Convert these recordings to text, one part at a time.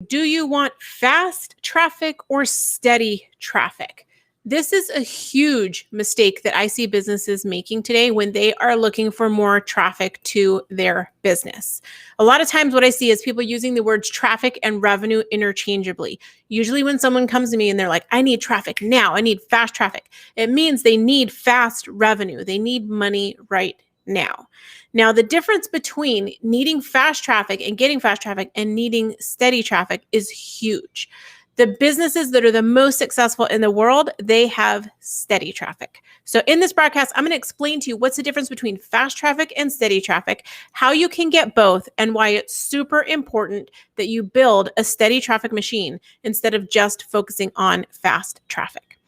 Do you want fast traffic or steady traffic? This is a huge mistake that I see businesses making today when they are looking for more traffic to their business. A lot of times what I see is people using the words traffic and revenue interchangeably. Usually when someone comes to me and they're like, I need traffic now, I need fast traffic, it means they need fast revenue. They need money right now. Now, the difference between needing fast traffic and getting fast traffic and needing steady traffic is huge. The businesses that are the most successful in the world, they have steady traffic. So in this broadcast, I'm going to explain to you what's the difference between fast traffic and steady traffic, how you can get both, and why it's super important that you build a steady traffic machine instead of just focusing on fast traffic.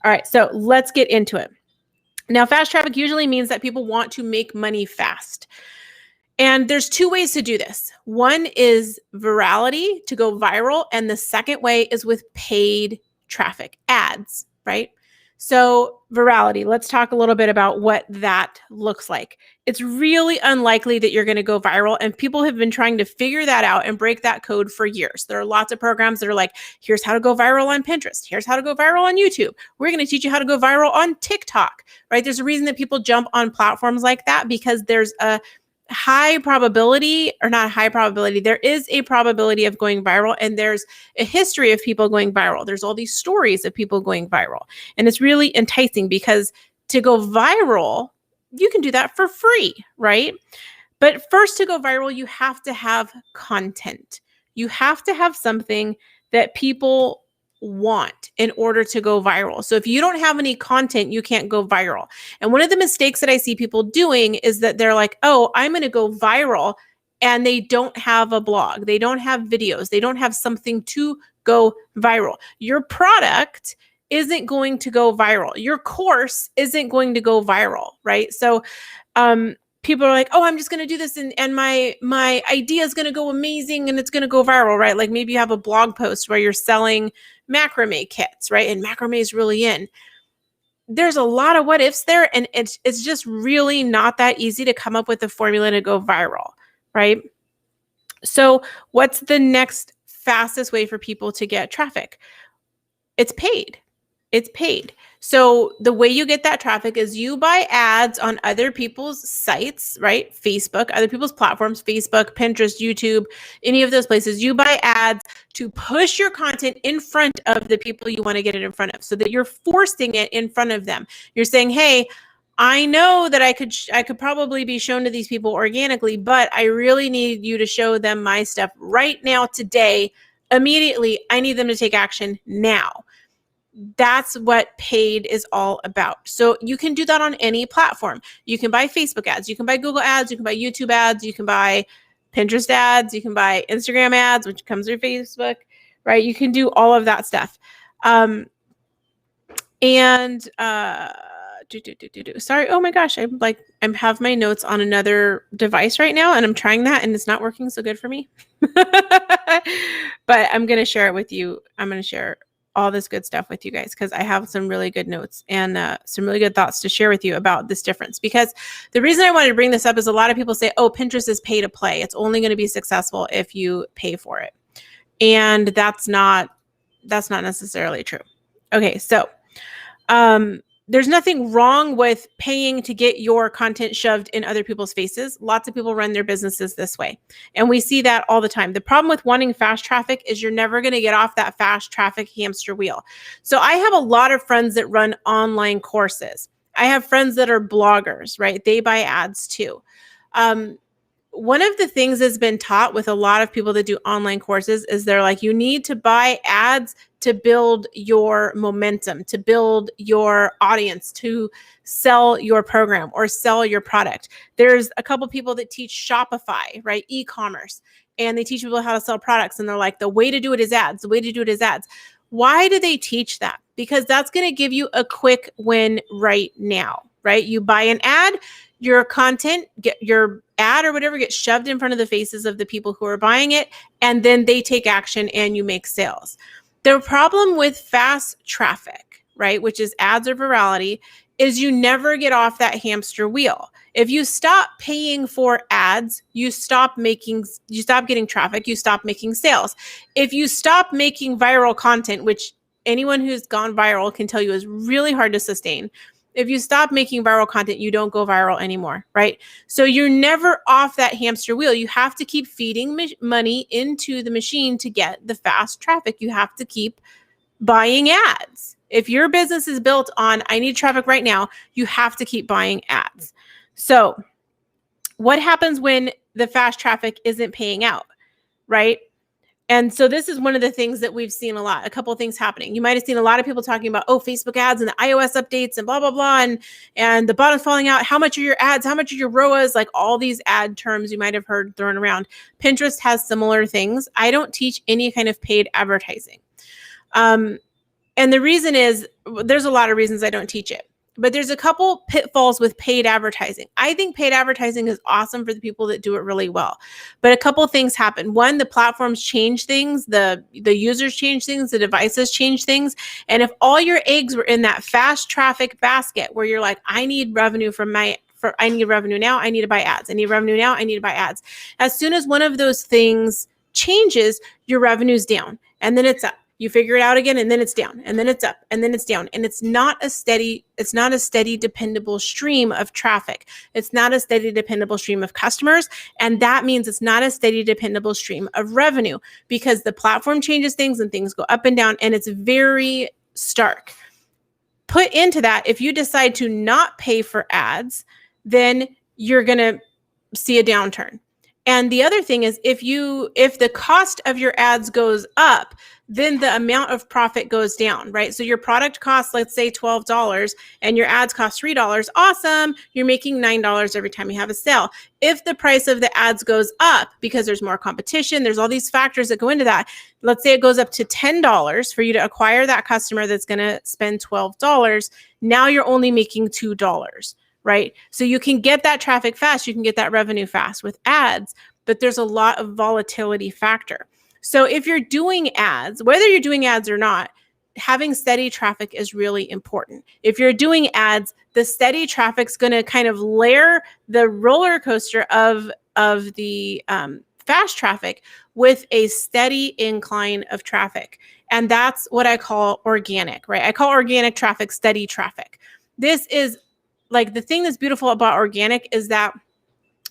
All right, so let's get into it. Now, fast traffic usually means that people want to make money fast. And there's two ways to do this. One is virality, to go viral. And the second way is with paid traffic, ads, right? So virality, let's talk a little bit about what that looks like. It's really unlikely that you're going to go viral, and people have been trying to figure that out and break that code for years. There are lots of programs that are like, here's how to go viral on Pinterest. Here's how to go viral on YouTube. We're going to teach you how to go viral on TikTok, right? There's a reason that people jump on platforms like that, because there's a high probability, or not high probability, there is a probability of going viral, and there's a history of people going viral. There's all these stories of people going viral, and it's really enticing because to go viral, you can do that for free, right? But first, to go viral, you have to have content. You have to have something that people want in order to go viral. So if you don't have any content, you can't go viral. And one of the mistakes that I see people doing is that they're like, oh, I'm going to go viral, and they don't have a blog. They don't have videos. They don't have something to go viral. Your product isn't going to go viral. Your course isn't going to go viral, right? So people are like, oh, I'm just going to do this, and my idea is going to go amazing and it's going to go viral, right? Like maybe you have a blog post where you're selling macrame kits, right? And macrame is really in. There's a lot of what ifs there, and it's just really not that easy to come up with a formula to go viral, right? So what's the next fastest way for people to get traffic? It's paid. It's paid. So the way you get that traffic is you buy ads on other people's sites, right? Facebook, other people's platforms, Facebook, Pinterest, YouTube, any of those places. You buy ads to push your content in front of the people you want to get it in front of, so that you're forcing it in front of them. You're saying, hey, I know that I could probably be shown to these people organically, but I really need you to show them my stuff right now, today, immediately. I need them to take action now. That's what paid is all about. So you can do that on any platform. You can buy Facebook ads, you can buy Google ads, you can buy YouTube ads, you can buy Pinterest ads, you can buy Instagram ads, which comes through Facebook, right? You can do all of that stuff. Sorry, oh my gosh, I have my notes on another device right now, and I'm trying that and it's not working so good for me. But I'm going to share it with you. I'm going to share all this good stuff with you guys, because I have some really good notes and some really good thoughts to share with you about this difference. Because the reason I wanted to bring this up is a lot of people say, oh, Pinterest is pay to play. It's only going to be successful if you pay for it. And that's not necessarily true. Okay, so there's nothing wrong with paying to get your content shoved in other people's faces. Lots of people run their businesses this way, and we see that all the time. The problem with wanting fast traffic is you're never going to get off that fast traffic hamster wheel. So I have a lot of friends that run online courses. I have friends that are bloggers, right? They buy ads too. One of the things that's been taught with a lot of people that do online courses is they're like, you need to buy ads to build your momentum, to build your audience, to sell your program or sell your product. There's a couple people that teach Shopify, right? E-commerce, and they teach people how to sell products. And they're like, the way to do it is ads. The way to do it is ads. Why do they teach that? Because that's going to give you a quick win right now, right? You buy an ad, your content, get your ad or whatever gets shoved in front of the faces of the people who are buying it, and then they take action and you make sales. The problem with fast traffic, right, which is ads or virality, is you never get off that hamster wheel. If you stop paying for ads, you stop getting traffic, you stop making sales. If you stop making viral content, which anyone who's gone viral can tell you is really hard to sustain. If you stop making viral content, you don't go viral anymore, right? So you're never off that hamster wheel. You have to keep feeding money into the machine to get the fast traffic. You have to keep buying ads. If your business is built on, I need traffic right now, you have to keep buying ads. So what happens when the fast traffic isn't paying out, right? And so this is one of the things that we've seen a lot, a couple of things happening. You might have seen a lot of people talking about, Facebook ads and the iOS updates and blah, blah, blah, and the bottom's falling out. How much are your ads? How much are your ROAS? Like all these ad terms you might have heard thrown around. Pinterest has similar things. I don't teach any kind of paid advertising. And the reason is, there's a lot of reasons I don't teach it, but there's a couple pitfalls with paid advertising. I think paid advertising is awesome for the people that do it really well, but a couple things happen. One, the platforms change things, the users change things, the devices change things. And if all your eggs were in that fast traffic basket where you're like, I need revenue I need revenue now, I need to buy ads. I need revenue now, I need to buy ads. As soon as one of those things changes, your revenue's down and then it's up. You figure it out again, and then it's down, and then it's up, and then it's down. And it's not a steady, dependable stream of traffic. It's not a steady, dependable stream of customers. And that means it's not a steady, dependable stream of revenue because the platform changes things and things go up and down, and it's very stark. Put into that, if you decide to not pay for ads, then you're going to see a downturn. And the other thing is, if the cost of your ads goes up, then the amount of profit goes down, right? So your product costs, let's say $12 and your ads cost $3. Awesome. You're making $9 every time you have a sale. If the price of the ads goes up because there's more competition, there's all these factors that go into that. Let's say it goes up to $10 for you to acquire that customer that's going to spend $12. Now you're only making $2. Right? So you can get that traffic fast, you can get that revenue fast with ads, but there's a lot of volatility factor. So if you're doing ads, whether you're doing ads or not, having steady traffic is really important. If you're doing ads, the steady traffic's going to kind of layer the roller coaster of the fast traffic with a steady incline of traffic. And that's what I call organic, right? I call organic traffic steady traffic. This is like the thing that's beautiful about organic is that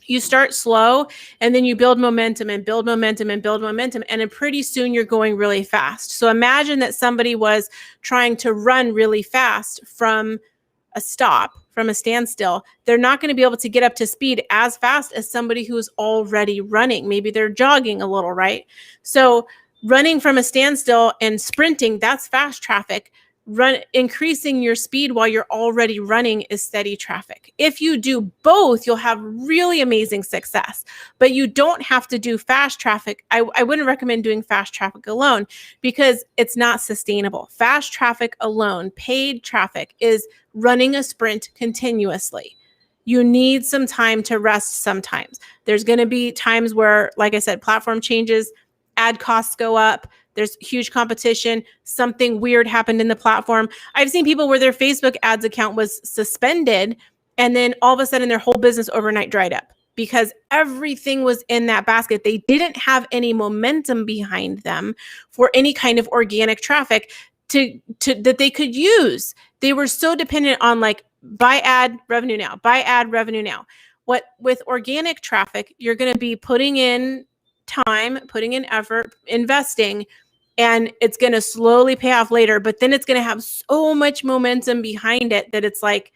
you start slow and then you build momentum and build momentum and build momentum. And then pretty soon you're going really fast. So imagine that somebody was trying to run really fast from a standstill. They're not going to be able to get up to speed as fast as somebody who's already running. Maybe they're jogging a little, right? So running from a standstill and sprinting, that's fast traffic. Increasing your speed while you're already running is steady traffic. If you do both, you'll have really amazing success, but you don't have to do fast traffic. I wouldn't recommend doing fast traffic alone because it's not sustainable. Fast traffic alone, paid traffic, is running a sprint continuously. You need some time to rest sometimes. There's going to be times where, like I said, platform changes, ad costs go up, there's huge competition, something weird happened in the platform. I've seen people where their Facebook ads account was suspended and then all of a sudden their whole business overnight dried up because everything was in that basket. They didn't have any momentum behind them for any kind of organic traffic to that they could use. They were so dependent on like buy ad revenue now, buy ad revenue now. What with organic traffic, you're going to be putting in time, putting in effort, investing, and it's going to slowly pay off later, but then it's going to have so much momentum behind it that it's like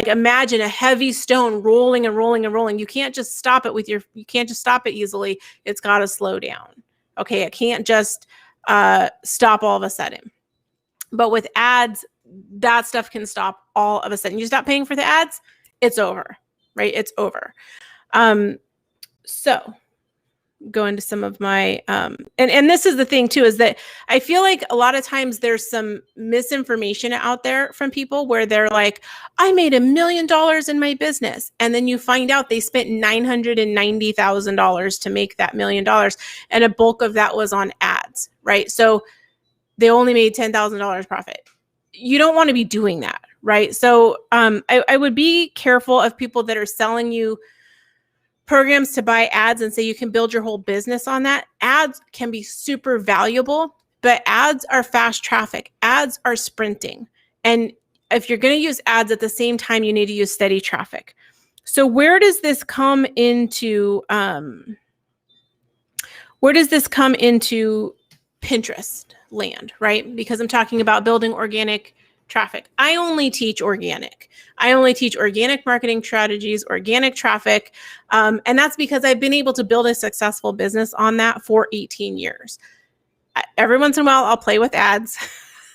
imagine a heavy stone rolling and rolling and rolling. You can't just stop it you can't just stop it easily. It's got to slow down. Okay. It can't just stop all of a sudden. But with ads, that stuff can stop all of a sudden. You stop paying for the ads, it's over, right? It's over. So go into some of my, and this is the thing too, is that I feel like a lot of times there's some misinformation out there from people where they're like, I made $1 million in my business. And then you find out they spent $990,000 to make that $1 million. And a bulk of that was on ads, right? So they only made $10,000 profit. You don't want to be doing that, right? So I would be careful of people that are selling you programs to buy ads and say you can build your whole business on that. Ads can be super valuable, but ads are fast traffic. Ads are sprinting. And if you're going to use ads at the same time, you need to use steady traffic. So where does this come into Pinterest land, right? Because I'm talking about building organic traffic. I only teach organic. I only teach organic marketing strategies, organic traffic. And that's because I've been able to build a successful business on that for 18 years. Every once in a while, I'll play with ads.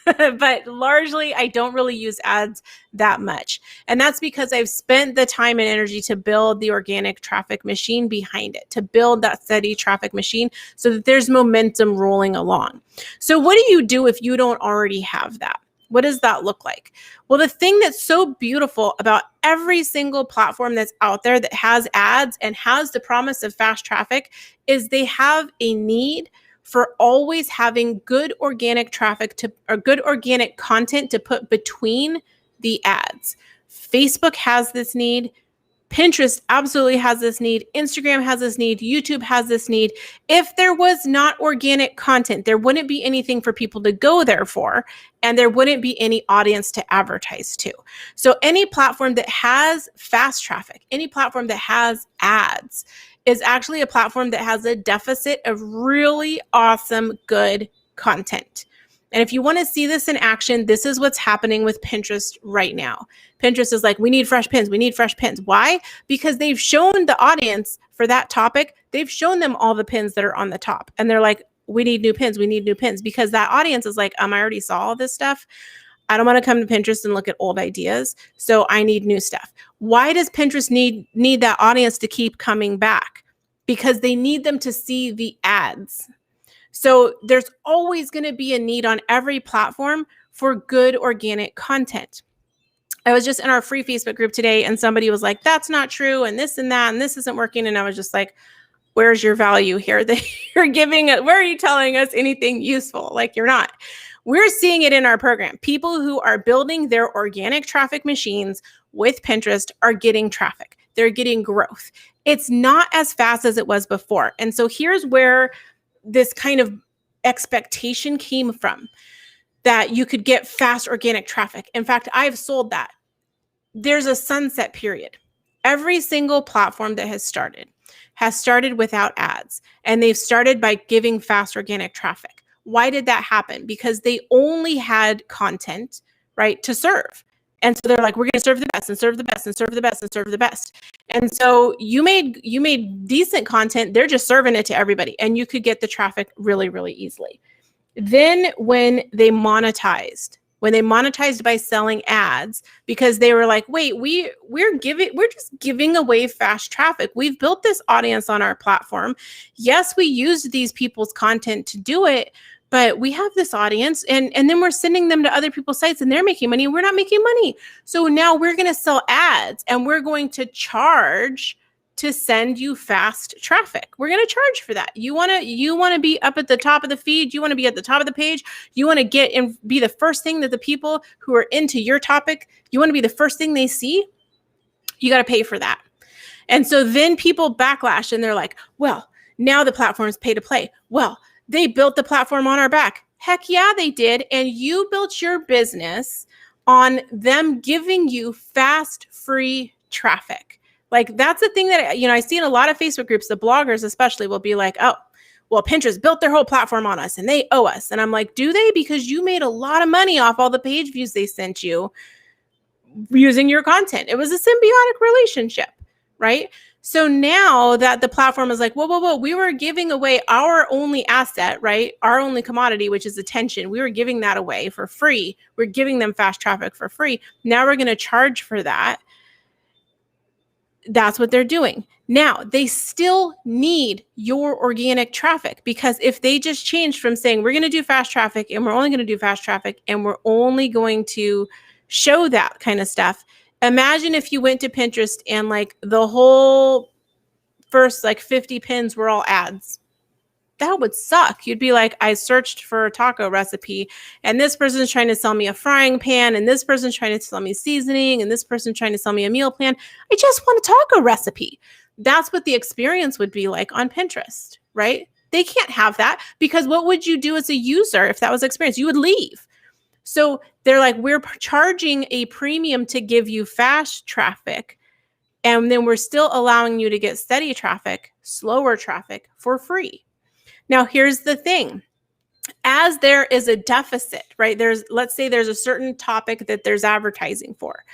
But largely, I don't really use ads that much. And that's because I've spent the time and energy to build the organic traffic machine behind it, to build that steady traffic machine so that there's momentum rolling along. So what do you do if you don't already have that? What does that look like? Well, the thing that's so beautiful about every single platform that's out there that has ads and has the promise of fast traffic is they have a need for always having good organic traffic or good organic content to put between the ads. Facebook has this need. Pinterest absolutely has this need. Instagram has this need. YouTube has this need. If there was not organic content, there wouldn't be anything for people to go there for, and there wouldn't be any audience to advertise to. So any platform that has fast traffic, any platform that has ads, is actually a platform that has a deficit of really awesome, good content. And if you want to see this in action, this is what's happening with Pinterest right now. Pinterest is like, we need fresh pins. We need fresh pins. Why? Because they've shown the audience for that topic, they've shown them all the pins that are on the top. And they're like, we need new pins. We need new pins. Because that audience is like, I already saw all this stuff. I don't want to come to Pinterest and look at old ideas. So I need new stuff. Why does Pinterest need that audience to keep coming back? Because they need them to see the ads. So there's always going to be a need on every platform for good organic content. I was just in our free Facebook group today and somebody was like, that's not true. And this and that, and this isn't working. And I was just like, where's your value here that you're giving it? Where are you telling us anything useful? Like, you're not. We're seeing it in our program. People who are building their organic traffic machines with Pinterest are getting traffic. They're getting growth. It's not as fast as it was before. And so here's where this kind of expectation came from, that you could get fast organic traffic. In fact, I've sold that. There's a sunset period. Every single platform that has started without ads, and they've started by giving fast organic traffic. Why did that happen? Because they only had content, right, to serve. And so they're like, we're going to serve the best and serve the best and serve the best and serve the best. And so you made decent content. They're just serving it to everybody. And you could get the traffic really, really easily. Then when they monetized by selling ads, because they were like, wait, we're just giving away fast traffic. We've built this audience on our platform. Yes, we used these people's content to do it, but we have this audience and then we're sending them to other people's sites and they're making money. We're not making money. So now we're going to sell ads and we're going to charge to send you fast traffic. We're going to charge for that. You want to be up at the top of the feed. You want to be at the top of the page. You want to get and be the first thing that the people who are into your topic, you want to be the first thing they see. You got to pay for that. And so then people backlash and they're like, well, now the platform is pay to play. Well, they built the platform on our back. Heck yeah, they did. And you built your business on them giving you fast, free traffic. Like, that's the thing that, I see in a lot of Facebook groups, the bloggers especially will be like, oh, well, Pinterest built their whole platform on us and they owe us. And I'm like, do they? Because you made a lot of money off all the page views they sent you using your content. It was a symbiotic relationship, right? So now that the platform is like, whoa, we were giving away our only asset, right? Our only commodity, which is attention. We were giving that away for free. We're giving them fast traffic for free. Now we're going to charge for that. That's what they're doing. Now, they still need your organic traffic, because if they just changed from saying, we're going to do fast traffic and we're only going to do fast traffic and we're only going to show that kind of stuff. Imagine if you went to Pinterest and like the whole first 50 pins were all ads. that would suck. You'd be like, I searched for a taco recipe and this person's trying to sell me a frying pan and this person's trying to sell me seasoning and this person's trying to sell me a meal plan. I just want a taco recipe. That's what the experience would be like on Pinterest, right? They can't have that, because what would you do as a user if that was the experience? You would leave. So they're like, we're charging a premium to give you fast traffic, and then we're still allowing you to get steady traffic, slower traffic for free. Now, here's the thing. As there is a deficit, right? Let's say there's a certain topic that there's advertising for,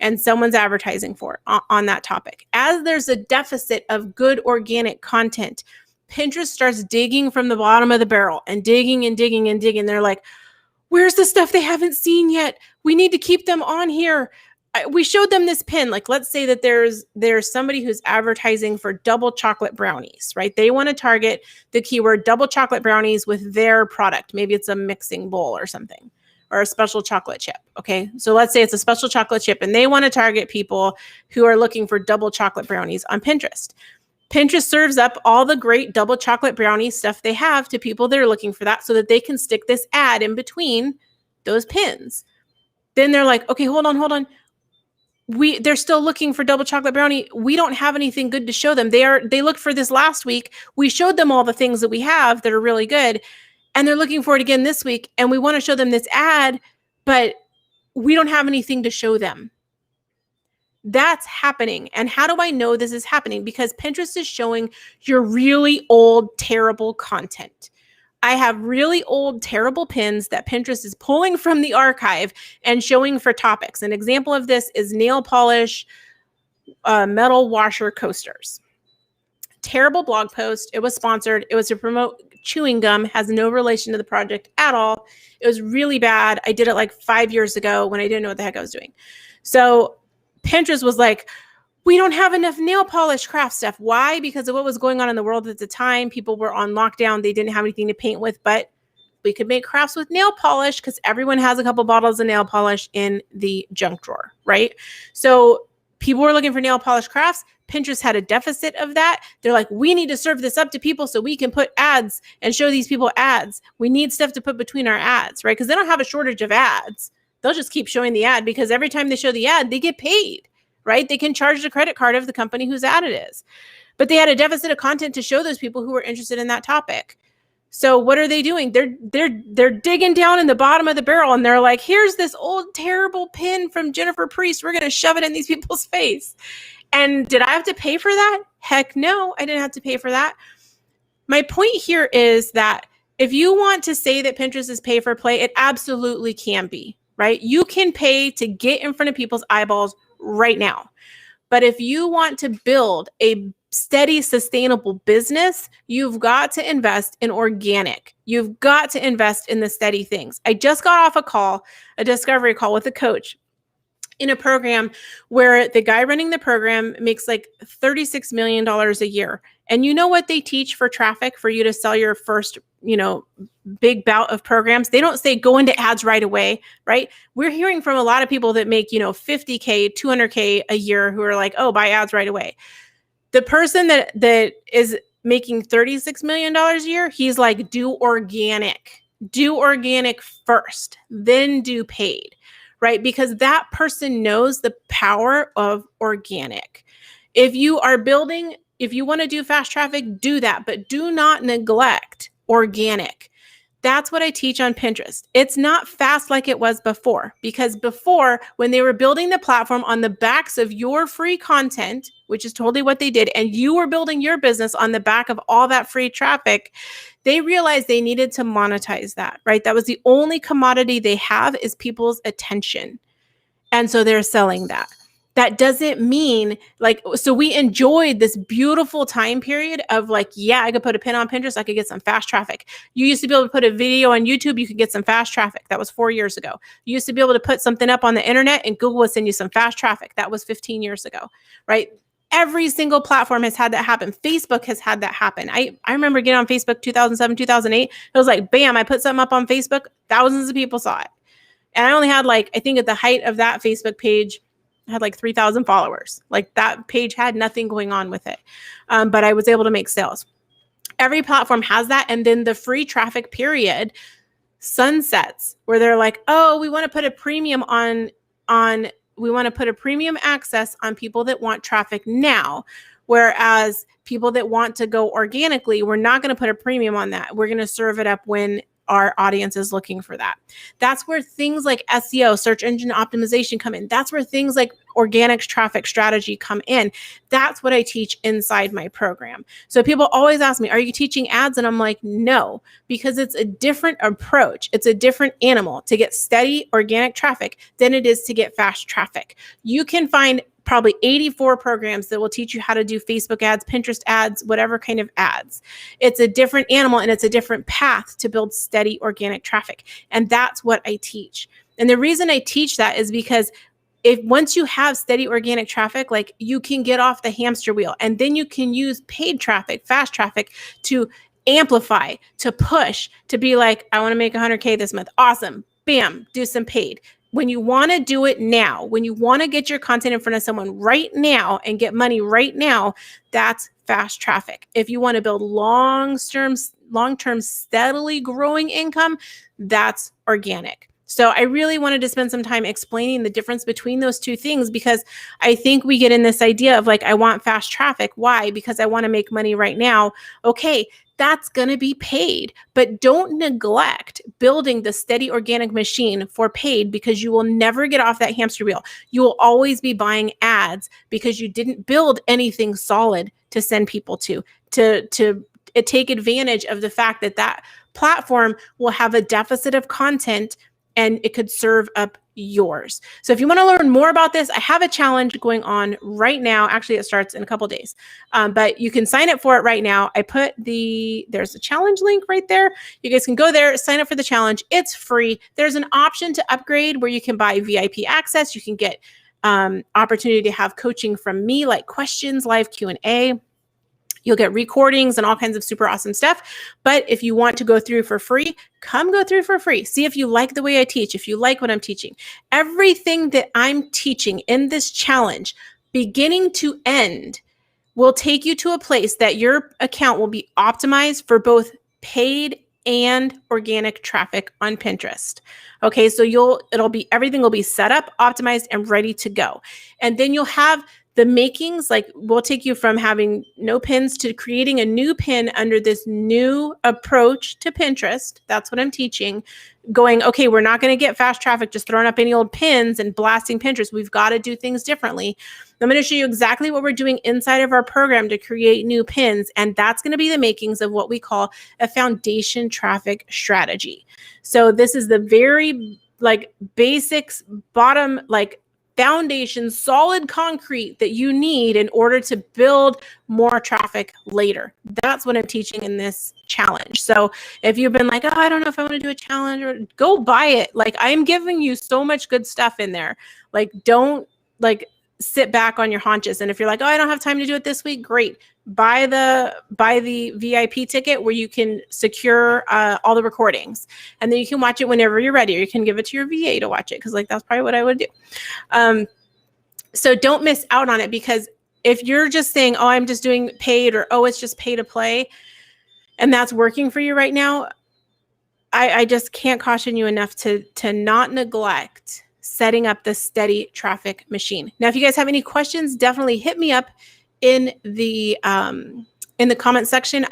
and someone's advertising for on that topic. As there's a deficit of good organic content, Pinterest starts digging from the bottom of the barrel and digging and digging and digging. They're like, where's the stuff they haven't seen yet? We need to keep them on here. We showed them this pin. Like, let's say that there's somebody who's advertising for double chocolate brownies, right? They want to target the keyword double chocolate brownies with their product. Maybe it's a mixing bowl or something, or a special chocolate chip. Okay. So let's say it's a special chocolate chip and they want to target people who are looking for double chocolate brownies on Pinterest. Pinterest serves up all the great double chocolate brownie stuff they have to people that are looking for that, so that they can stick this ad in between those pins. Then they're like, okay, hold on. They're still looking for double chocolate brownie. We don't have anything good to show them. They looked for this last week. We showed them all the things that we have that are really good, and they're looking for it again this week. And we want to show them this ad, but we don't have anything to show them. That's happening. And how do I know this is happening? Because Pinterest is showing your really old, terrible content. I have really old, terrible pins that Pinterest is pulling from the archive and showing for topics. An example of this is nail polish, metal washer coasters. Terrible blog post. It was sponsored. It was to promote chewing gum. Has no relation to the project at all. It was really bad. I did it like 5 years ago when I didn't know what the heck I was doing. So Pinterest was like, we don't have enough nail polish craft stuff. Why? Because of what was going on in the world at the time. People were on lockdown. They didn't have anything to paint with, but we could make crafts with nail polish because everyone has a couple bottles of nail polish in the junk drawer, right? So people were looking for nail polish crafts. Pinterest had a deficit of that. They're like, we need to serve this up to people so we can put ads and show these people ads. We need stuff to put between our ads, right? Because they don't have a shortage of ads. They'll just keep showing the ad because every time they show the ad, they get paid, right? They can charge the credit card of the company whose ad it is. But they had a deficit of content to show those people who were interested in that topic. So what are they doing? They're digging down in the bottom of the barrel, and they're like, here's this old terrible pin from Jennifer Priest. We're going to shove it in these people's face. And did I have to pay for that? Heck no, I didn't have to pay for that. My point here is that if you want to say that Pinterest is pay for play, it absolutely can be, right? You can pay to get in front of people's eyeballs right now. But if you want to build a steady, sustainable business, you've got to invest in organic. You've got to invest in the steady things. I just got off a discovery call with a coach in a program where the guy running the program makes like $36 million a year. And you know what they teach for traffic for you to sell your first, big bout of programs? They don't say go into ads right away, right? We're hearing from a lot of people that make, $50K, $200K a year who are like, oh, buy ads right away. The person that is making $36 million a year, he's like, do organic first, then do paid, right? Because that person knows the power of organic. If you want to do fast traffic, do that, but do not neglect organic. That's what I teach on Pinterest. It's not fast like it was before, because before, when they were building the platform on the backs of your free content, which is totally what they did, and you were building your business on the back of all that free traffic, they realized they needed to monetize that, right? That was the only commodity they have, is people's attention. And so they're selling that. That doesn't mean so we enjoyed this beautiful time period of I could put a pin on Pinterest, I could get some fast traffic. You used to be able to put a video on YouTube, you could get some fast traffic. That was 4 years ago. You used to be able to put something up on the internet and Google would send you some fast traffic. That was 15 years ago, right? Every single platform has had that happen. Facebook has had that happen. I remember getting on Facebook 2007, 2008. It was like, bam, I put something up on Facebook. Thousands of people saw it. And I only had I think at the height of that Facebook page, I had 3,000 followers. That page had nothing going on with it. But I was able to make sales. Every platform has that. And then the free traffic period sunsets where they're like, oh, we want to put a premium we want to put a premium access on people that want traffic now. Whereas people that want to go organically, we're not going to put a premium on that. We're going to serve it up when our audience is looking for that. That's where things like SEO, search engine optimization, come in. That's where things like organic traffic strategy come in. That's what I teach inside my program. So people always ask me, are you teaching ads? And I'm like, no, because it's a different approach. It's a different animal to get steady organic traffic than it is to get fast traffic. You can find probably 84 programs that will teach you how to do Facebook ads, Pinterest ads, whatever kind of ads. It's a different animal and it's a different path to build steady organic traffic. And that's what I teach. And the reason I teach that is because once you have steady organic traffic, like, you can get off the hamster wheel, and then you can use paid traffic, fast traffic, to amplify, to push, to be like, I want to make 100K this month. Awesome. Bam, do some paid. When you want to do it now, when you want to get your content in front of someone right now and get money right now, that's fast traffic. If you want to build long-term, steadily growing income, that's organic. So I really wanted to spend some time explaining the difference between those two things, because I think we get in this idea of like, I want fast traffic. Why? Because I want to make money right now. Okay, that's going to be paid, but don't neglect building the steady organic machine for paid, because you will never get off that hamster wheel. You will always be buying ads because you didn't build anything solid to send people to take advantage of the fact that that platform will have a deficit of content and it could serve up yours. So if you want to learn more about this, I have a challenge going on right now. Actually, it starts in a couple days, but you can sign up for it right now. There's a challenge link right there. You guys can go there, sign up for the challenge. It's free. There's an option to upgrade where you can buy VIP access. You can get opportunity to have coaching from me, like questions, live Q&A. You'll get recordings and all kinds of super awesome stuff. But if you want to go through for free, come go through for free. See if you like the way I teach, if you like what I'm teaching. Everything that I'm teaching in this challenge, beginning to end, will take you to a place that your account will be optimized for both paid and organic traffic on Pinterest. Okay, so everything will be set up, optimized, and ready to go. And then you'll have the makings, like, we'll take you from having no pins to creating a new pin under this new approach to Pinterest. That's what I'm teaching. Going, okay, we're not going to get fast traffic just throwing up any old pins and blasting Pinterest. We've got to do things differently. I'm going to show you exactly what we're doing inside of our program to create new pins. And that's going to be the makings of what we call a foundation traffic strategy. So this is the very basics, bottom, foundation, solid concrete that you need in order to build more traffic later. That's what I'm teaching in this challenge. So if you've been like, oh, I don't know if I want to do a challenge, or go buy it. I'm giving you so much good stuff in there. Don't sit back on your haunches. And if you're like, oh, I don't have time to do it this week, great. Buy the VIP ticket where you can secure all the recordings, and then you can watch it whenever you're ready, or you can give it to your VA to watch it, because that's probably what I would do. So don't miss out on it, because if you're just saying, oh, I'm just doing paid, or oh, it's just pay to play, and that's working for you right now, I just can't caution you enough to not neglect setting up the steady traffic machine. Now, if you guys have any questions, definitely hit me up in the comment section.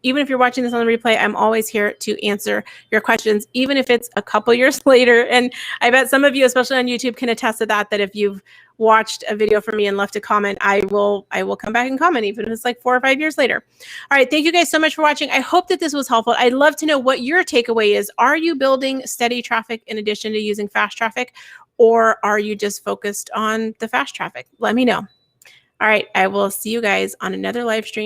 Even if you're watching this on the replay, I'm always here to answer your questions, even if it's a couple years later. And I bet some of you, especially on YouTube, can attest to that if you've watched a video from me and left a comment, I will come back and comment, even if it's 4 or 5 years later. All right. Thank you guys so much for watching. I hope that this was helpful. I'd love to know what your takeaway is. Are you building steady traffic in addition to using fast traffic, or are you just focused on the fast traffic? Let me know. All right. I will see you guys on another live stream.